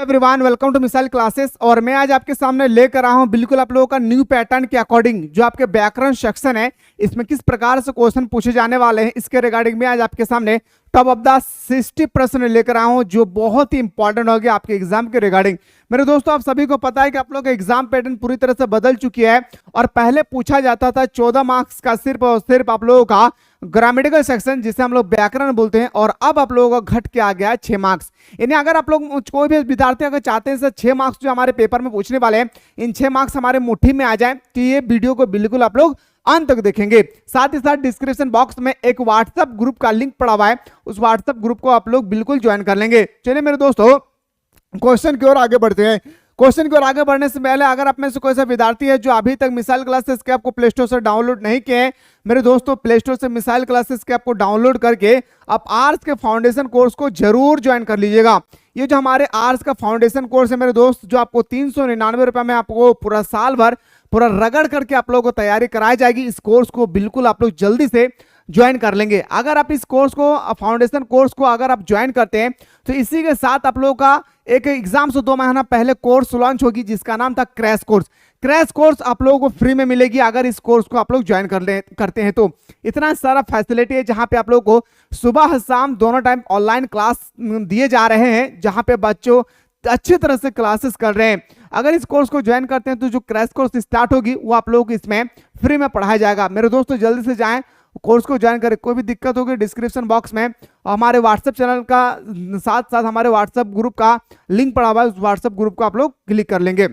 Everyone, welcome to missile classes. और मैं आज आपके सामने लेकर आया हूं बिल्कुल आप लोगों का न्यू पैटर्न के अकॉर्डिंग जो आपके व्याकरण सेक्शन है इसमें किस प्रकार से क्वेश्चन पूछे जाने वाले हैं इसके रिगार्डिंग में आज आपके सामने टॉप ऑफ द 60 प्रश्न लेकर आया हूं जो बहुत ही इंपॉर्टेंट हो गया आपके एग्जाम के रिगार्डिंग। मेरे दोस्तों, आप सभी को पता है कि आप लोग का एग्जाम पैटर्न पूरी तरह से बदल चुकी है और पहले पूछा जाता था 14 मार्क्स का सिर्फ और सिर्फ आप लोगों का ग्रामेटिकल सेक्शन जिसे हम लोग व्याकरण बोलते हैं, और अब आप लोगों का घट के आ गया है 6 मार्क्स। यानी अगर आप लोग कोई भी विद्यार्थी अगर चाहते हैं सर 6 मार्क्स जो हमारे पेपर में पूछने वाले हैं इन 6 मार्क्स हमारे मुट्ठी में आ जाए तो ये वीडियो को बिल्कुल आप लोग अंत तक देखेंगे। साथ ही साथ डिस्क्रिप्शन बॉक्स में एक व्हाट्सएप ग्रुप का लिंक पड़ा हुआ है, उस व्हाट्सएप ग्रुप को आप लोग बिल्कुल ज्वाइन कर लेंगे। चलिए मेरे दोस्तों क्वेश्चन की ओर आगे बढ़ते हैं। क्वेश्चन की ओर आगे बढ़ने से पहले अगर आप में से कोई सा विद्यार्थी है जो अभी तक मिसाइल क्लासेस के आपको प्ले स्टोर से डाउनलोड नहीं किए हैं, मेरे दोस्तों प्ले स्टोर से मिसाइल क्लासेस के आपको डाउनलोड करके आप आर्ट्स के फाउंडेशन कोर्स को जरूर ज्वाइन कर लीजिएगा। ये जो हमारे आर्ट्स का फाउंडेशन कोर्स है मेरे दोस्त, जो आपको 399 रुपए में आपको पूरा साल भर पूरा रगड़ करके आप लोगों को तैयारी कराई जाएगी। इस कोर्स को बिल्कुल आप लोग जल्दी से ज्वाइन कर लेंगे। अगर आप इस कोर्स को फाउंडेशन कोर्स को अगर आप ज्वाइन करते हैं तो इसी के साथ आप लोगों का एक एग्जाम से 2 महीना पहले कोर्स लॉन्च होगी जिसका नाम था क्रैश कोर्स। क्रैश कोर्स आप लोगों को फ्री में मिलेगी अगर इस कोर्स को आप लोग ज्वाइन करते हैं। तो इतना सारा फैसिलिटी है जहां पे आप लोगों को सुबह शाम दोनों टाइम ऑनलाइन क्लास दिए जा रहे हैं, जहां पे बच्चों अच्छी तरह से क्लासेस कर रहे हैं। अगर इस कोर्स को ज्वाइन करते हैं तो जो क्रैश कोर्स स्टार्ट होगी वो आप लोगों को इसमें फ्री में पढ़ाया जाएगा। मेरे दोस्तों जल्दी से जाएं, कोर्स को ज्वाइन करें। कोई भी दिक्कत होगी डिस्क्रिप्शन बॉक्स में हमारे व्हाट्सएप चैनल का साथ साथ हमारे व्हाट्सएप ग्रुप का लिंक पड़ा हुआ है, उस व्हाट्सएप ग्रुप को आप लोग क्लिक कर लेंगे।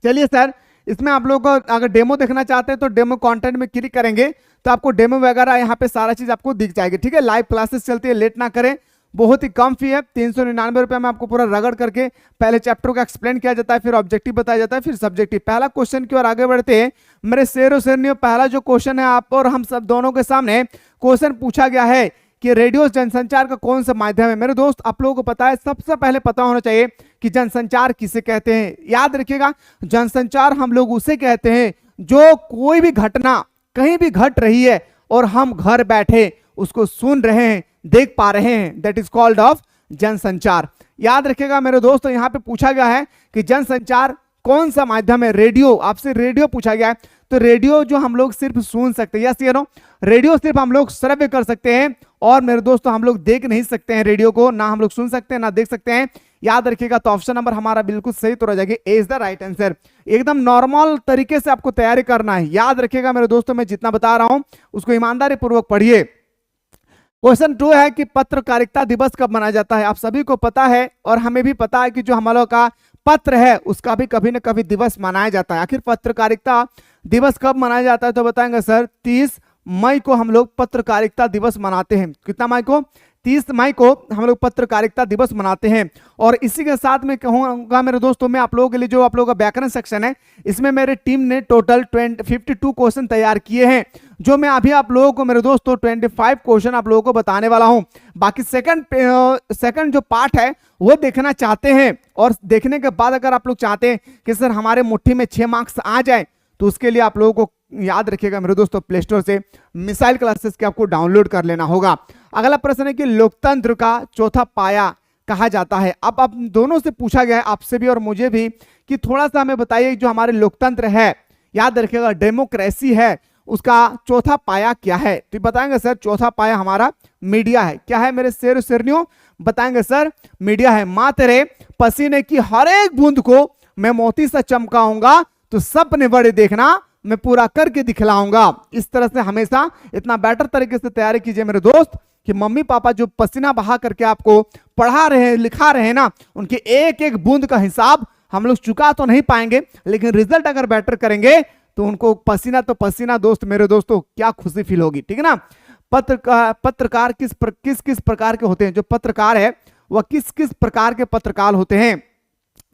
चलिए सर, इसमें आप लोग को अगर डेमो देखना चाहते हैं तो डेमो कंटेंट में क्लिक करेंगे तो आपको डेमो वगैरह यहाँ पे सारा चीज आपको दिख जाएगी। ठीक है, लाइव क्लासेस चलती है, लेट ना करें। बहुत ही कम फी है, 399 रुपए में आपको पूरा रगड़ करके पहले चैप्टर का एक्सप्लेन किया जाता है, फिर ऑब्जेक्टिव बताया जाता है, फिर सब्जेक्टिव। पहला क्वेश्चन की ओर आगे बढ़ते हैं मेरे शेरों शेरनियों। पहला जो क्वेश्चन है आप और हम सब दोनों के सामने क्वेश्चन पूछा गया है कि रेडियो जनसंचार का कौन सा माध्यम है। मेरे दोस्त आप लोगों को पता है, सबसे पहले पता होना चाहिए कि जनसंचार किसे कहते हैं। याद रखिएगा, जनसंचार हम लोग उसे कहते हैं जो कोई भी घटना कहीं भी घट रही है और हम घर बैठे उसको सुन रहे हैं, देख पा रहे हैं, दैट इज कॉल्ड ऑफ जनसंचार। याद रखिएगा मेरे दोस्तों, यहाँ पे पूछा गया है कि जनसंचार कौन सा माध्यम है। रेडियो, आपसे रेडियो पूछा गया है तो रेडियो जो हम लोग सिर्फ सुन सकते हैं, यस या नो, रेडियो सिर्फ हम लोग श्रव्य कर सकते हैं और मेरे दोस्तों हम लोग देख नहीं सकते हैं रेडियो को, ना हम लोग सुन सकते हैं ना देख सकते हैं। याद रखिएगा, तो ऑप्शन नंबर हमारा बिल्कुल सही तो रह जाएगी, ए इज द राइट आंसर। एकदम नॉर्मल तरीके से आपको तैयारी करना है। याद रखिएगा मेरे दोस्तों, मैं जितना बता रहा हूं उसको ईमानदारी पूर्वक पढ़िए। क्वेश्चन 2 है कि पत्रकारिता दिवस कब मनाया जाता है। आप सभी को पता है और हमें भी पता है कि जो हमारे का पत्र है उसका भी कभी न कभी दिवस मनाया जाता है। आखिर पत्रकारिता दिवस कब मनाया जाता है तो बताएंगे सर, 30 मई को हम लोग पत्रकारिता दिवस मनाते हैं। कितना मई को? 30 मई को हम लोग पत्रकारिता दिवस मनाते हैं। और इसी के साथ में कहूंगा मेरे दोस्तों, मैं आप लोगों के लिए जो आप लोगों का व्याकरण सेक्शन है इसमें मेरे टीम ने टोटल 52 क्वेश्चन तैयार किए हैं, जो मैं अभी आप लोगों को मेरे दोस्तों 25 क्वेश्चन आप लोगों को बताने वाला हूं। बाकी सेकंड जो पार्ट है वो देखना चाहते हैं और देखने के बाद अगर आप लोग चाहते हैं कि सर हमारे मुट्ठी में 6 मार्क्स आ जाए तो उसके लिए आप लोगों को याद रखिएगा मेरे दोस्तों, प्ले स्टोर से मिसाइल क्लासेस के आपको डाउनलोड कर लेना होगा। अगला प्रश्न है कि लोकतंत्र का चौथा पाया कहा जाता है। अब आप दोनों से पूछा गया है, आपसे भी और मुझे भी, कि थोड़ा सा हमें बताइए जो हमारे लोकतंत्र है, याद रखिएगा डेमोक्रेसी है, उसका चौथा पाया क्या है। तो बताएंगे सर चौथा पाया हमारा मीडिया है। क्या है मेरे शेर शेरनियों? बताएंगे सर मीडिया है। मां तेरे पसीने की हर एक बूंद को मैं मोती सा चमकाऊंगा तो सपने बड़े देखना मैं पूरा करके दिखलाऊंगा। इस तरह से हमेशा इतना बेटर तरीके से तैयारी कीजिए मेरे दोस्त कि मम्मी पापा जो पसीना बहा करके आपको पढ़ा रहे हैं, लिखा रहे हैं ना, उनके एक एक बूंद का हिसाब हम लोग चुका तो नहीं पाएंगे, लेकिन रिजल्ट अगर बेटर करेंगे तो उनको पसीना तो पसीना दोस्त मेरे दोस्तों क्या खुशी फील होगी। ठीक है ना। पत्रकार किस प्रकार के होते हैं? जो पत्रकार है वह किस किस प्रकार के पत्रकार होते हैं?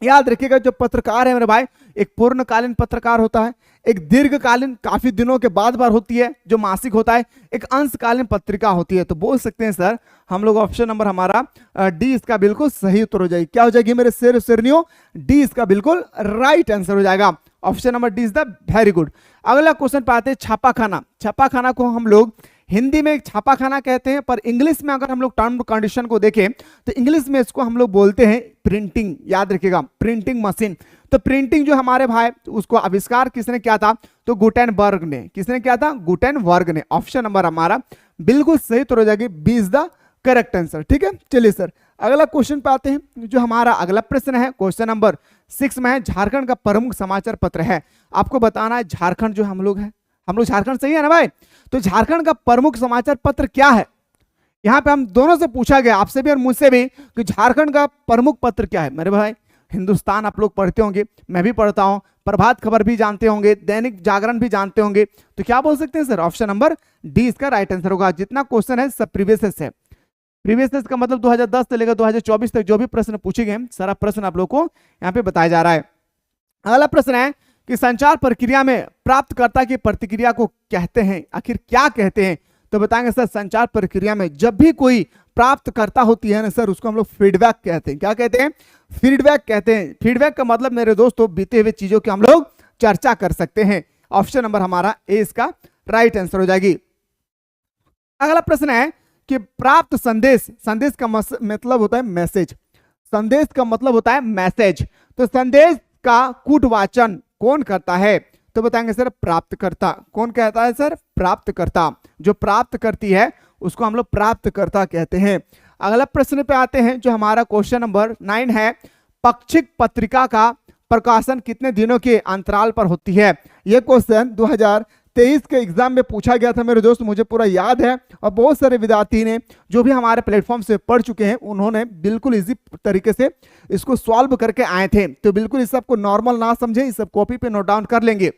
याद रखिएगा, जो पत्रकार है मेरे भाई, एक पूर्णकालीन पत्रकार होता है, एक दीर्घकालीन काफी दिनों के बाद बार होती है जो मासिक होता है, एक अंशकालीन पत्रिका होती है। तो बोल सकते हैं सर हम लोग ऑप्शन नंबर हमारा डी इसका बिल्कुल सही उत्तर हो जाएगी। क्या हो जाएगी मेरे शेर शेरनियों? डी इसका बिल्कुल राइट आंसर हो जाएगा। Option number D is the very good. अगला क्वेश्चन पे आते हैं छापाखाना। छापाखाना को हम लोग हिंदी में छापाखाना कहते हैं, पर इंग्लिश में अगर हम लोग टर्म कंडीशन को देखें तो इंग्लिश में इसको हम लोग बोलते हैं प्रिंटिंग। याद रखिएगा, प्रिंटिंग मशीन। तो प्रिंटिंग जो हमारे भाई उसको आविष्कार किसने किया था? तो गुटेनबर्ग ने। किसने किया था? गुटेनबर्ग ने। ऑप्शन नंबर हमारा बिल्कुल सही उत्तर हो जाएगी, B is the correct answer. ठीक है, चलिए सर अगला क्वेश्चन पे आते हैं। जो हमारा अगला प्रश्न है क्वेश्चन नंबर 6 में है, झारखंड का प्रमुख समाचार पत्र है। आपको बताना है झारखंड जो हम लोग झारखंड सही है ना भाई? तो झारखंड का प्रमुख समाचार पत्र क्या है? यहाँ पे हम दोनों से पूछा गया, आपसे भी और मुझसे भी, कि झारखंड का प्रमुख पत्र क्या है। मेरे भाई हिंदुस्तान आप लोग पढ़ते होंगे, मैं भी पढ़ता हूं, प्रभात खबर भी जानते होंगे, दैनिक जागरण भी जानते होंगे, तो क्या बोल सकते हैं सर? ऑप्शन नंबर डी इसका राइट आंसर होगा। जितना क्वेश्चन है सब प्रीवियस है। प्रीवियस का मतलब 2010 से लेकर 2024 तक जो भी प्रश्न पूछे गए सारा प्रश्न आप लोग को यहाँ पे बताया जा रहा है। अगला प्रश्न है कि संचार प्रक्रिया में प्राप्तकर्ता की प्रतिक्रिया को कहते हैं, आखिर क्या कहते हैं? तो बताएंगे सर संचार प्रक्रिया में जब भी कोई प्राप्तकर्ता होती है ना सर, उसको हम लोग फीडबैक कहते हैं। क्या कहते हैं? फीडबैक कहते हैं। फीडबैक का मतलब मेरे दोस्तों बीते हुए चीजों की हम लोग चर्चा कर सकते हैं। ऑप्शन नंबर हमारा ए इसका राइट आंसर हो जाएगी। अगला प्रश्न है कि प्राप्त संदेश, संदेश का मतलब होता है मैसेज। संदेश का मतलब होता है मैसेज। तो संदेश का कूटवाचन कौन करता है? तो बताएंगे सर प्राप्तकर्ता। कौन कहता है सर? प्राप्तकर्ता। जो प्राप्त करती है उसको हम लोग प्राप्तकर्ता कहते हैं। अगला प्रश्न पे आते हैं जो हमारा क्वेश्चन नंबर 9 है, पाक्षिक पत्रिका का प्रकाशन कितने दिनों के अंतराल पर होती है? यह क्वेश्चन 2023 के एग्जाम में पूछा गया था मेरे दोस्त, मुझे पूरा याद है, और बहुत सारे विद्यार्थी ने जो भी हमारे प्लेटफॉर्म से पढ़ चुके हैं उन्होंने बिल्कुल इजी तरीके से इसको सॉल्व करके आए थे। तो बिल्कुल इस सबको नॉर्मल ना समझे, इस सब कॉपी पे नोट डाउन कर लेंगे।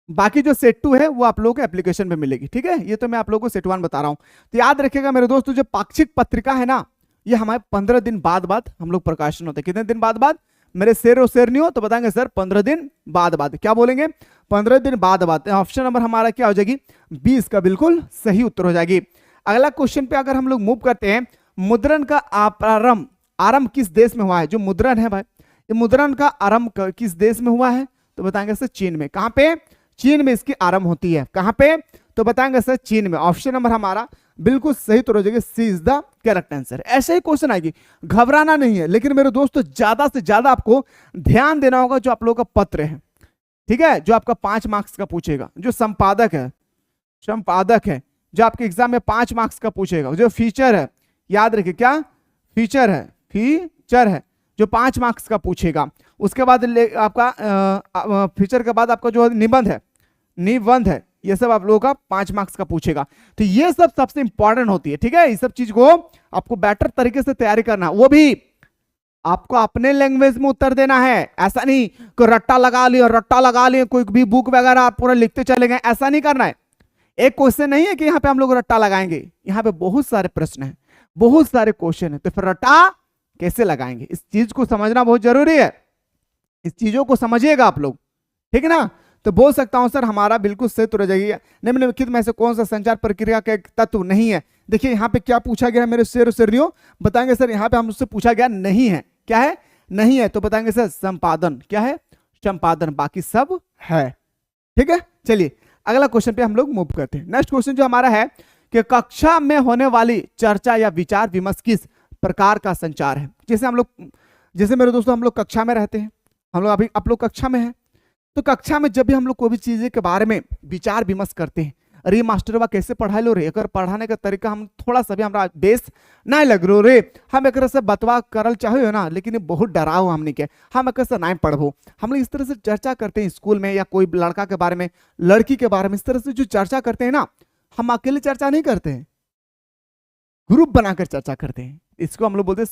बाकी जो सेट 2 है वो आप लोगों को एप्लीकेशन में मिलेगी। ठीक है, ये तो मैं आप लोगों को सेट 1 बता रहा हूं। तो याद रखिएगा मेरे दोस्तों, जो पाक्षिक पत्रिका है ना, ये हमारे 15 दिन बाद हम लोग प्रकाशन होते हैं। कितने दिन बाद? मेरे शेर और शेर नहीं हो तो बताएंगे सर 15 दिन बाद। क्या बोलेंगे? 15 दिन बाद। ऑप्शन नंबर हमारा क्या हो जाएगी? 20 का बिल्कुल सही उत्तर हो जाएगी। अगला क्वेश्चन पे अगर हम लोग मूव करते हैं, मुद्रण का आरंभ किस देश में हुआ है? जो मुद्रण है भाई, ये मुद्रण का आरंभ किस देश में हुआ है? तो बताएंगे सर चीन में। कहां पे? चीन में इसकी आरंभ होती है। कहां पे? तो बताएंगे सर चीन में। ऑप्शन नंबर हमारा बिल्कुल सही उत्तर हो जाएगा, सी इज द करेक्ट आंसर। ऐसे ही क्वेश्चन आएगी, घबराना नहीं है, लेकिन मेरे दोस्तों ज्यादा से ज्यादा आपको ध्यान देना होगा जो आप लोगों का पत्र है। ठीक है, जो आपका 5 मार्क्स का पूछेगा, जो संपादक है जो आपके एग्जाम में 5 मार्क्स का पूछेगा, जो फीचर है, याद रखिए क्या फीचर है जो 5 मार्क्स का पूछेगा। उसके बाद आपका फीचर के बाद आपका जो निबंध है, ये सब आप लोगों का 5 मार्क्स का पूछेगा। तो ये सब सबसे इंपॉर्टेंट होती है। ठीक है, इस सब चीज को आपको बेटर तरीके से तैयारी करना, वो भी आपको अपने लैंग्वेज में उत्तर देना है। ऐसा नहीं कि रट्टा लगा लिए कोई भी बुक वगैरह आप पूरा लिखते चले गए, ऐसा नहीं करना है। एक क्वेश्चन नहीं है कि यहाँ पे हम लोग रट्टा लगाएंगे, यहाँ पे बहुत सारे प्रश्न हैं, बहुत सारे क्वेश्चन है, तो फिर रट्टा कैसे लगाएंगे? इस चीज को समझना बहुत जरूरी है। इस चीजों को समझिएगा आप लोग, ठीक है ना? तो बोल सकता हूं सर हमारा बिल्कुल सही उत्तर हो जाएगी। निम्नलिखित में से कौन सा संचार प्रक्रिया का एक तत्व नहीं है? देखिए यहाँ पे क्या पूछा गया है मेरे शेरियों, बताएंगे सर यहाँ पे हमसे पूछा गया नहीं है। क्या है? नहीं है। तो बताएंगे सर संपादन। क्या है? संपादन। बाकी सब है। ठीक है, चलिए अगला क्वेश्चन पे हम लोग मूव करते हैं। नेक्स्ट क्वेश्चन जो हमारा है कि कक्षा में होने वाली चर्चा या विचार विमर्श किस प्रकार का संचार है? जैसे मेरे दोस्तों हम लोग कक्षा में रहते हैं, हम लोग अभी आप लोग कक्षा में हैं, तो कक्षा में जब भी हम लोग कोई भी चीज के बारे में विचार विमर्श करते हैं, अरे मास्टरवा कैसे पढ़ा लो रे, अगर पढ़ाने का तरीका हम थोड़ा सा भी हमारा बेस ना लग रो रे, हम एक से बतवा करल चाहे ना, लेकिन बहुत डराओ हमने के हम एक से ना पढ़ो। हम लोग इस तरह से चर्चा करते हैं स्कूल में, या कोई लड़का के बारे में, लड़की के बारे में, इस तरह से जो चर्चा करते हैं ना, हम अकेले चर्चा नहीं करते हैं, ग्रुप बनाकर चर्चा करते हैं। इसको हम लोग बोलते हैं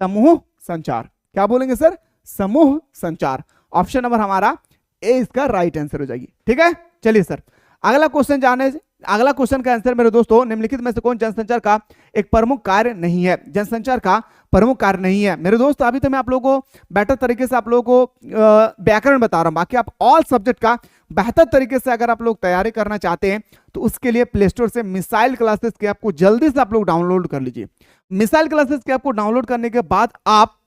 समूह संचार। क्या बोलेंगे सर? समूह संचार। ऑप्शन नंबर हमारा ए इसका राइट आंसर हो जाएगी। ठीक है, चलिए सर अगला क्वेश्चन का आंसर मेरे दोस्तों, निम्नलिखित में से कौन जनसंचार का एक प्रमुख कार्य नहीं है? जनसंचार का प्रमुख कार्य नहीं है मेरे दोस्त। अभी तो मैं आप लोगों को बेटर तरीके से आप लोगों को व्याकरण बता रहा हूं, बाकी आप ऑल सब्जेक्ट का बेहतर तरीके से अगर आप लोग तैयारी करना चाहते हैं तो उसके लिए प्ले स्टोर से मिसाइल क्लासेस के आपको जल्दी से आप लोग डाउनलोड कर लीजिए। मिसाइल क्लासेस के आपको डाउनलोड करने के बाद आप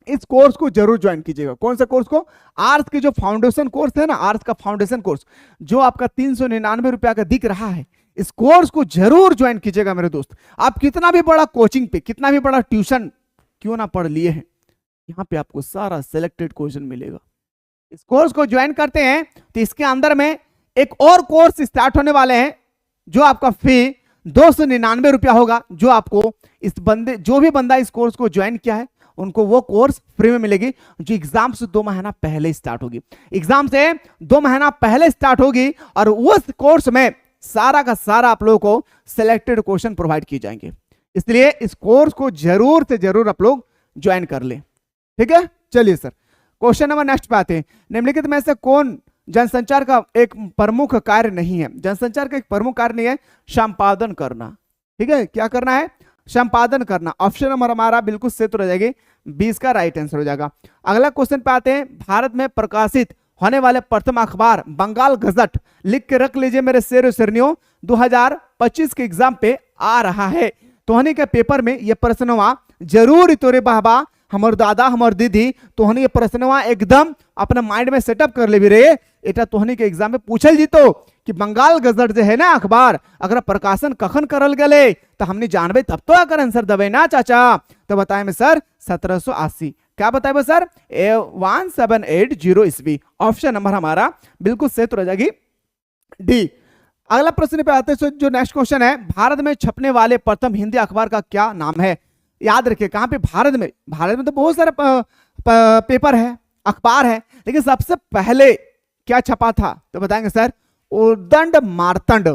इस कोर्स को जरूर ज्वाइन कीजिएगा। कौन सा कोर्स को? आर्ट्स के जो फाउंडेशन कोर्स है ना, आर्ट्स का फाउंडेशन कोर्स जो आपका 399 रुपया का दिख रहा है, इस कोर्स को जरूर ज्वाइन कीजिएगा मेरे दोस्त। आप कितना भी बड़ा कोचिंग पे, कितना भी बड़ा ट्यूशन क्यों ना पढ़ लिए हैं, यहाँ पे आपको सारा सिलेक्टेड क्वेश्चन मिलेगा। इस कोर्स को ज्वाइन करते हैं तो इसके अंदर में एक और कोर्स स्टार्ट होने वाले हैं, जो आपका फी 299 रुपया होगा। जो आपको जो भी बंदा इस कोर्स को ज्वाइन किया है उनको वो कोर्स फ्री में मिलेगी, जो एग्जाम से 2 महीना पहले स्टार्ट होगी। एग्जाम से 2 महीना पहले स्टार्ट होगी और उस कोर्स में सारा का सारा आप लोगों को सिलेक्टेड क्वेश्चन प्रोवाइड किए जाएंगे। इसलिए इस कोर्स को जरूर से जरूर आप लोग ज्वाइन कर ले, ठीक है। चलिए सर, क्वेश्चन नंबर नेक्स्ट पे आते हैं। निम्नलिखित में से कौन जनसंचार का एक प्रमुख कार्य नहीं है? जनसंचार का एक प्रमुख कार्य नहीं है संपादन करना, ठीक है। क्या करना है? संपादन करना। ऑप्शन नंबर हमारा बिल्कुल सही हो जाएगी, 20 का राइट आंसर हो जाएगा। अगला क्वेश्चन पे आते हैं। भारत में प्रकाशित होने वाले प्रथम अखबार बंगाल गजट, लिख के रख लीजिए मेरे शेर शेरनियों, 2025 के एग्जाम पे आ रहा है। तोहनी के पेपर में ये प्रश्नवा जरूर तोरे बाबा, हमर दादा, हमर दीदी, तोहनी ये प्रश्नवा एकदम अपने माइंड में सेटअप कर ले भी रे। एटा तोहनी के एग्जाम में पूछल जीतो कि बंगाल गजट जो है ना अखबार, अगर प्रकाशन कखन करल गले तो हमने जानबे तब तो अगर आंसर दबे ना चाचा। तो बताए में सर 1780। क्या बताए सर? 1780 ईस्वी। ऑप्शन नंबर हमारा बिल्कुल सही हो जाएगी, डी। अगला प्रश्न पे आते हैं। जो नेक्स्ट क्वेश्चन है, भारत में छपने वाले प्रथम हिंदी अखबार का क्या नाम है? याद रखिए, कहां पे? भारत में। भारत में तो बहुत सारे पेपर है, अखबार है, लेकिन सबसे पहले क्या छपा था? तो बताएंगे सर उदंड मार्तंड।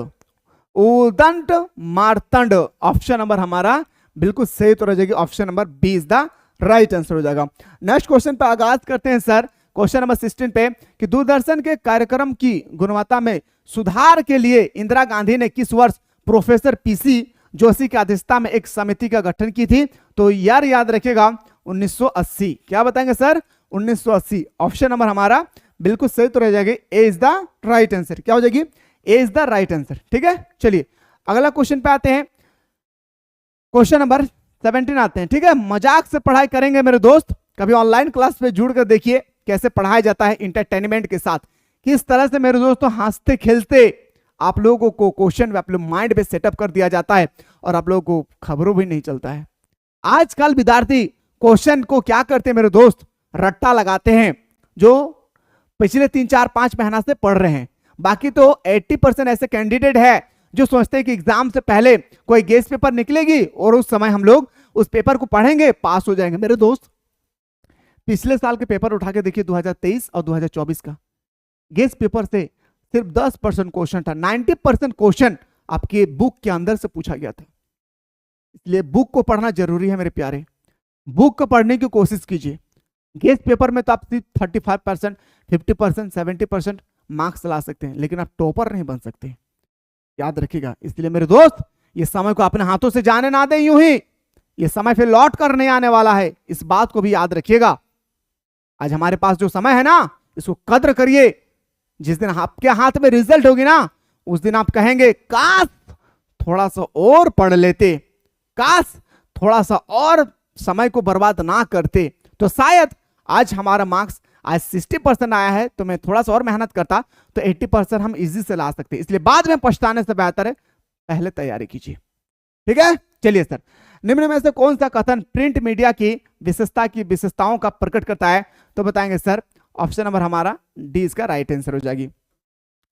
उदंड मार्तंड। ऑप्शन नंबर हमारा बिल्कुल सही तो रह जाएगी, option number 20 the right answer हो जाएगा। नेक्स्ट क्वेश्चन पे आगाज करते हैं सर, क्वेश्चन नंबर 16 पे कि दूरदर्शन के कार्यक्रम की गुणवत्ता में सुधार के लिए इंदिरा गांधी ने किस वर्ष प्रोफेसर पीसी जोशी की अध्यक्षता में एक समिति का गठन की थी? तो यार याद रखिएगा 1980। क्या बताएंगे सर? 1980। ऑप्शन नंबर हमारा बिल्कुल सही तो रह जाएगी, ए इज द राइट आंसर। क्या हो जाएगी? ए इज द राइट आंसर, ठीक है। चलिए अगला क्वेश्चन पे आते हैं, क्वेश्चन नंबर 17 आते हैं, ठीक है। मजाक से पढ़ाई करेंगे मेरे दोस्त, कभी ऑनलाइन क्लास पे जुड़ कर देखिए कैसे पढ़ाया जाता है इंटरटेनमेंट के साथ, किस तरह से मेरे दोस्तों हंसते खेलते आप लोगों को क्वेश्चन आप लोग माइंड में सेटअप कर दिया जाता है और आप लोगों को खबरों भी नहीं चलता है। आजकल विद्यार्थी क्वेश्चन को क्या करते हैं मेरे दोस्त? रट्टा लगाते हैं, जो पिछले 3 4 5 महीना से पढ़ रहे हैं। बाकी तो 80% ऐसे कैंडिडेट है जो सोचते हैं कि एग्जाम से पहले कोई गेस्ट पेपर निकलेगी और उस समय हम लोग उस पेपर को पढ़ेंगे, पास हो जाएंगे। मेरे दोस्त पिछले साल के पेपर उठा के देखिए, 2023 और 2024 का गेस्ट पेपर से सिर्फ 10% क्वेश्चन था, 90% क्वेश्चन आपके बुक के अंदर से पूछा गया था। इसलिए बुक को पढ़ना जरूरी है मेरे प्यारे, बुक को पढ़ने की कोशिश कीजिए। गेस्ट पेपर में तो आप 35%, 50%, 70% मार्क्स ला सकते हैं, लेकिन आप टॉपर नहीं बन सकते, याद रखिएगा। इसलिए मेरे दोस्त ये समय को अपने हाथों से जाने ना दे यूं ही, ये समय फिर लौट कर नहीं आने वाला है, इस बात को भी याद रखिएगा। आज हमारे पास जो समय है ना, इसको कद्र करिए। जिस दिन आपके हाथ में रिजल्ट होगी ना, उस दिन आप कहेंगे काश थोड़ा सा और पढ़ लेते, काश थोड़ा सा और समय को बर्बाद ना करते, तो शायद आज हमारा मार्क्स आज 60% आया है, तो मैं थोड़ा सा और मेहनत करता तो 80% हम इजी से ला सकते। इसलिए बाद में पछताने से बेहतर है पहले तैयारी कीजिए, ठीक है। चलिए सर, निम्न में से कौन सा कथन प्रिंट मीडिया की विशेषताओं का प्रकट करता है? तो बताएंगे सर ऑप्शन नंबर हमारा डी इसका राइट आंसर हो जाएगी।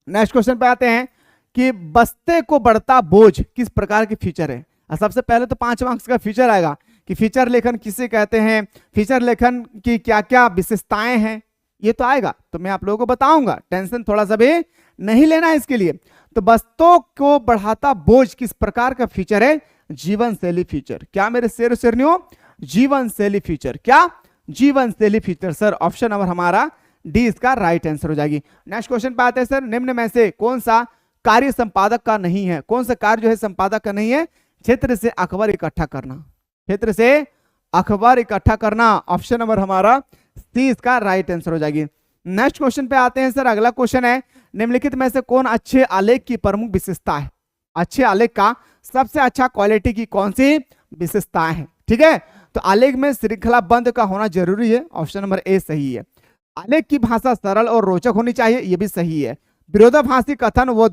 नेक्स्ट क्वेश्चन पे आते हैं कि बस्ते को बढ़ता बोझ किस प्रकार की फीचर है? सबसे पहले तो 5 मार्क्स का फीचर आएगा कि फीचर लेखन किसे कहते हैं, फीचर लेखन की क्या क्या विशेषताएं हैं, ये तो आएगा, तो मैं आप लोगों को बताऊंगा, टेंशन थोड़ा सा भी नहीं लेना है इसके लिए। तो बस्तों को बढ़ाता बोझ किस प्रकार का फीचर है? जीवन शैली फीचर। क्या मेरे शेर शेरनियों? जीवन शैली फीचर। क्या? जीवन शैली फीचर सर, ऑप्शन नंबर हमारा डी इसका राइट आंसर हो जाएगी। नेक्स्ट क्वेश्चन पे आते हैं सर, निम्न में से कौन सा कार्य संपादक का नहीं है? कौन सा कार्य जो है संपादक का नहीं है? क्षेत्र से अखबार इकट्ठा करना, क्षेत्र से अखबार इकट्ठा करना, ऑप्शन नंबर हमारा सी इसका राइट आंसर हो जाएगी। नेक्स्ट क्वेश्चन पे आते हैं सर, अगला क्वेश्चन है निम्नलिखित में से कौन अच्छे आलेख की प्रमुख विशेषता है? अच्छे आलेख का सबसे अच्छा क्वालिटी की कौन सी विशेषताएं हैं? ठीक है, तो आलेख में श्रृंखलाबद्ध का होना जरूरी है, ऑप्शन नंबर ए सही है। आलेख की भाषा सरल और रोचक होनी चाहिए, यह भी सही है। विरोधाभासी कथन व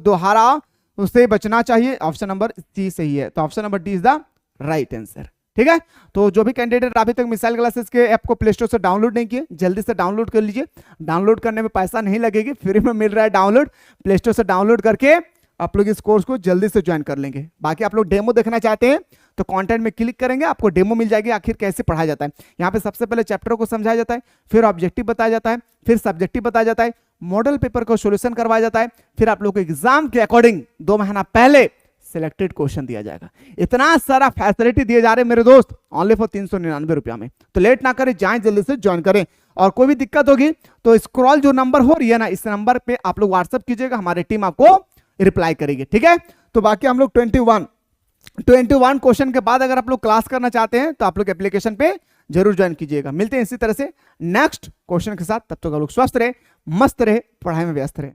तो उससे बचना चाहिए। ऑप्शन नंबर सी सही है, तो option number D is the right answer. ठीक है, तो जो भी कैंडिडेट अभी तक मिसाइल क्लासेस के ऐप को प्ले स्टोर से डाउनलोड नहीं किए, जल्दी से डाउनलोड कर लीजिए। डाउनलोड करने में पैसा नहीं लगेगी, फ्री में मिल रहा है डाउनलोड। प्ले स्टोर से डाउनलोड करके आप लोग इस कोर्स को जल्दी से ज्वाइन कर लेंगे। बाकी आप लोग डेमो देखना चाहते हैं तो कंटेंट में क्लिक करेंगे, आपको डेमो मिल जाएगी आखिर कैसे पढ़ाया जाता है। यहाँ पे सबसे पहले चैप्टर को समझाया जाता है, फिर ऑब्जेक्टिव बताया जाता है, फिर सब्जेक्टिव बताया जाता है, मॉडल पेपर को सॉल्यूशन करवाया जाता है, फिर आप लोग को एग्जाम के अकॉर्डिंग 2 महीना पहले सिलेक्टेड क्वेश्चन दिया जाएगा। इतना सारा फैसिलिटी दिए जा रहे हैं मेरे दोस्त, ओनली फॉर 399 रुपया में। तो लेट ना करें, जाएं जल्दी से ज्वाइन करें। और कोई भी दिक्कत होगी तो स्क्रॉल जो नंबर हो रही है ना, इस नंबर पे आप लोग व्हाट्सअप कीजिएगा, हमारी टीम आपको रिप्लाई करेगी। ठीक है, तो बाकी हम लोग 21 क्वेश्चन के बाद अगर आप लोग क्लास करना चाहते हैं तो आप लोग एप्लीकेशन पे जरूर ज्वाइन कीजिएगा। मिलते हैं इसी तरह से नेक्स्ट क्वेश्चन के साथ, तब तक आप लोग स्वस्थ रहे, मस्त रहे, पढ़ाई में व्यस्त रहे।